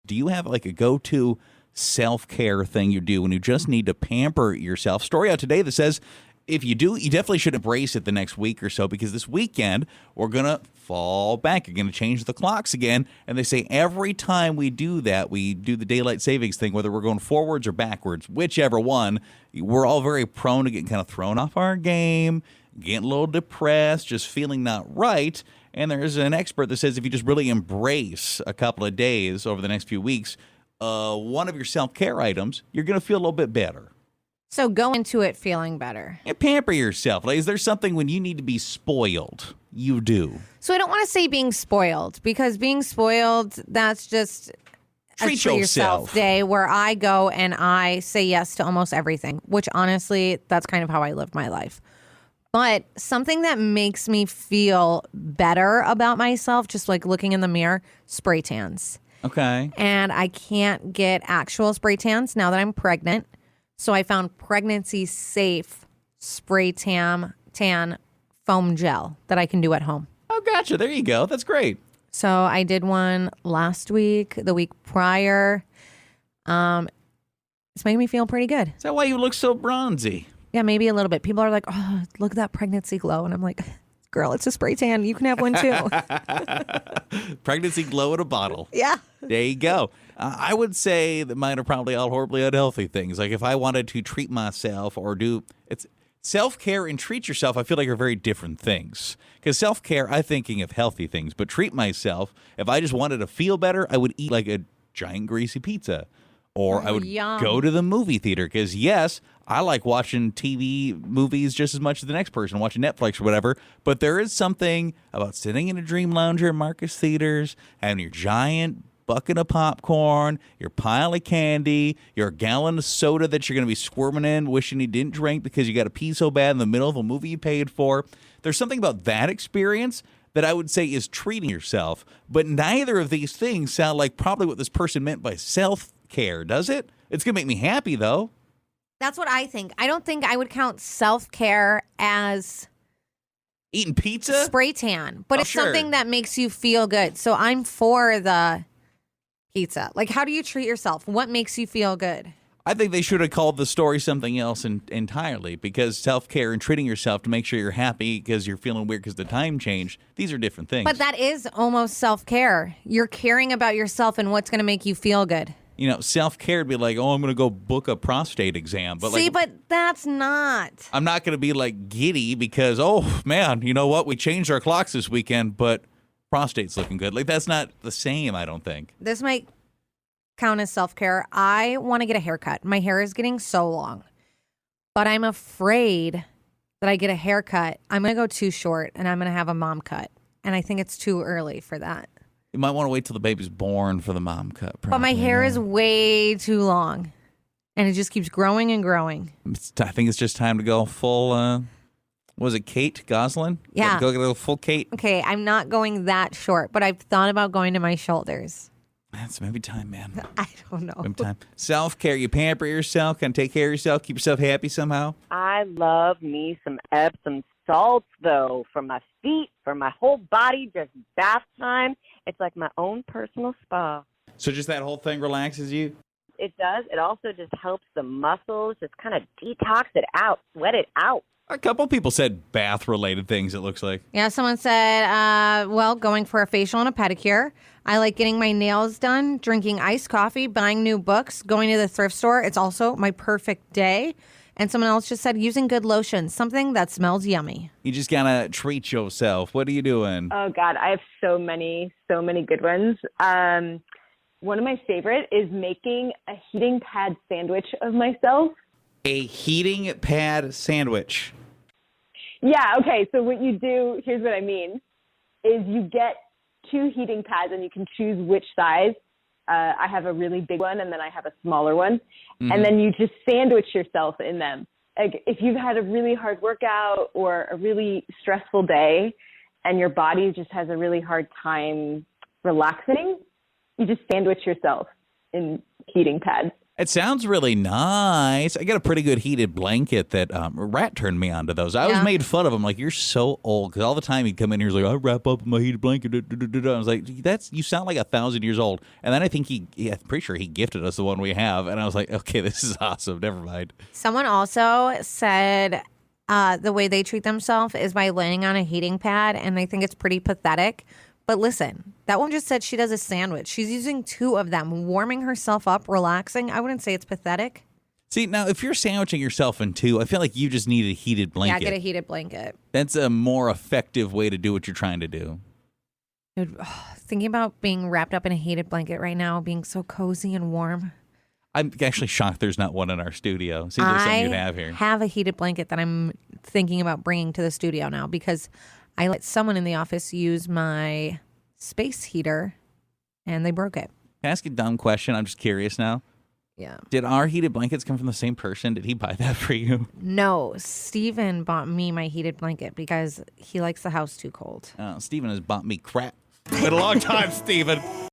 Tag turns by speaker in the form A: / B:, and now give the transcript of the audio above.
A: Do you have like a go-to self-care thing you do when you just need to pamper yourself? Story out today that says if you do, you definitely should embrace it the next week or so, because this weekend we're going to fall back. You're going to change the clocks again. And they say every time we do that, we do the daylight savings thing, whether we're going forwards or backwards, whichever one, we're all very prone to getting kind of thrown off our game, getting a little depressed, just feeling not right. And there's an expert that says if you just really embrace a couple of days over the next few weeks, one of your self-care items, you're going to feel a little bit better.
B: So go into it feeling better.
A: And pamper yourself. Like, is there something when you need to be spoiled, you do?
B: So I don't want to say being spoiled, because being spoiled, that's just
A: Treat
B: a
A: yourself
B: day where I go and I say yes to almost everything, which honestly, that's kind of how I live my life. But something that makes me feel better about myself, just like looking in the mirror, spray tans.
A: Okay.
B: And I can't get actual spray tans now that I'm pregnant. So I found pregnancy safe spray tan foam gel that I can do at home.
A: Oh, gotcha. There you go. That's great.
B: So I did one last week, the week prior. It's making me feel pretty good.
A: Is that why you look so bronzy?
B: Yeah, maybe a little bit. People are like, oh, look at that pregnancy glow. And I'm like, girl, it's a spray tan. You can have one too.
A: Pregnancy glow in a bottle.
B: Yeah.
A: There you go. I would say that mine are probably all horribly unhealthy things. Like if I wanted to treat myself or do it's self-care and treat yourself, I feel like are very different things. Because self-care, I'm thinking of healthy things, but treat myself, if I just wanted to feel better, I would eat like a giant greasy pizza. Or I would go to the movie theater because, yes, I like watching TV movies just as much as the next person, watching Netflix or whatever. But there is something about sitting in a Dream Lounger at Marcus Theaters, having your giant bucket of popcorn, your pile of candy, your gallon of soda that you're going to be squirming in, wishing you didn't drink because you got to pee so bad in the middle of a movie you paid for. There's something about that experience that I would say is treating yourself. But neither of these things sound like probably what this person meant by self-care, does it? It's going to make me happy, though.
B: That's what I think. I don't think I would count self-care as
A: eating pizza?
B: Spray tan. But it's
A: sure.
B: something that makes you feel good. So I'm for the pizza. Like, how do you treat yourself? What makes you feel good?
A: I think they should have called the story something else entirely, because self-care and treating yourself to make sure you're happy because you're feeling weird because the time changed, these are different things.
B: But that is almost self-care. You're caring about yourself and what's going to make you feel good.
A: You know, self-care would be like, oh, I'm going to go book a prostate exam. But
B: but that's not.
A: I'm not going to be like giddy because, oh, man, you know what? We changed our clocks this weekend, but prostate's looking good. Like, that's not the same, I don't think.
B: This might count as self-care. I want to get a haircut. My hair is getting so long, but I'm afraid that I get a haircut, I'm going to go too short and I'm going to have a mom cut. And I think it's too early for that.
A: You might want to wait till the baby's born for the mom cut. Probably.
B: But my hair is way too long and it just keeps growing and growing.
A: I think it's just time to go full, what was it, Kate Gosselin?
B: Yeah.
A: Go get a little full Kate.
B: Okay, I'm not going that short, but I've thought about going to my shoulders.
A: That's maybe time, man.
B: I don't know.
A: Maybe time. Self-care. You pamper yourself, kind of take care of yourself, keep yourself happy somehow.
C: I love me some Epsom salts, though, for my feet, for my whole body, just bath time. It's like my own personal spa.
A: So just that whole thing relaxes you?
C: It does. It also just helps the muscles, just kind of detox it out, sweat it out.
A: A couple people said bath-related things, it looks like.
B: Yeah, someone said, going for a facial and a pedicure. I like getting my nails done, drinking iced coffee, buying new books, going to the thrift store. It's also my perfect day. And someone else just said using good lotion, something that smells yummy.
A: You just gotta treat yourself. What are you doing?
D: Oh, God, I have so many good ones. One of my favorite is making a heating pad sandwich of myself.
A: A heating pad sandwich.
D: Yeah, okay, so what you do, here's what I mean, is you get 2 heating pads and you can choose which size. I have a really big one and then I have a smaller one. Mm-hmm. And then you just sandwich yourself in them. Like if you've had a really hard workout or a really stressful day and your body just has a really hard time relaxing, you just sandwich yourself in heating pads.
A: It sounds really nice. I got a pretty good heated blanket that Rat turned me onto those. I was
B: Yeah.
A: made fun of him, like, you're so old. Because all the time he'd come in here, he's like, I wrap up in my heated blanket. I was like, you sound like 1,000 years old. And then I think I'm pretty sure he gifted us the one we have. And I was like, okay, this is awesome. Never mind.
B: Someone also said the way they treat themselves is by laying on a heating pad, and I think it's pretty pathetic. But listen, that one just said she does a sandwich. She's using 2 of them, warming herself up, relaxing. I wouldn't say it's pathetic.
A: See, now, if you're sandwiching yourself in 2, I feel like you just need a heated blanket.
B: Yeah, get a heated blanket.
A: That's a more effective way to do what you're trying to do.
B: Dude, thinking about being wrapped up in a heated blanket right now, being so cozy and warm.
A: I'm actually shocked there's not one in our studio. Seems like something you'd have here.
B: I have a heated blanket that I'm thinking about bringing to the studio now because I let someone in the office use my space heater and they broke it.
A: Can I ask a dumb question? I'm just curious now.
B: Yeah.
A: Did our heated blankets come from the same person? Did he buy that for you?
B: No, Steven bought me my heated blanket because he likes the house too cold.
A: Steven has bought me crap. It's been a long time, Steven.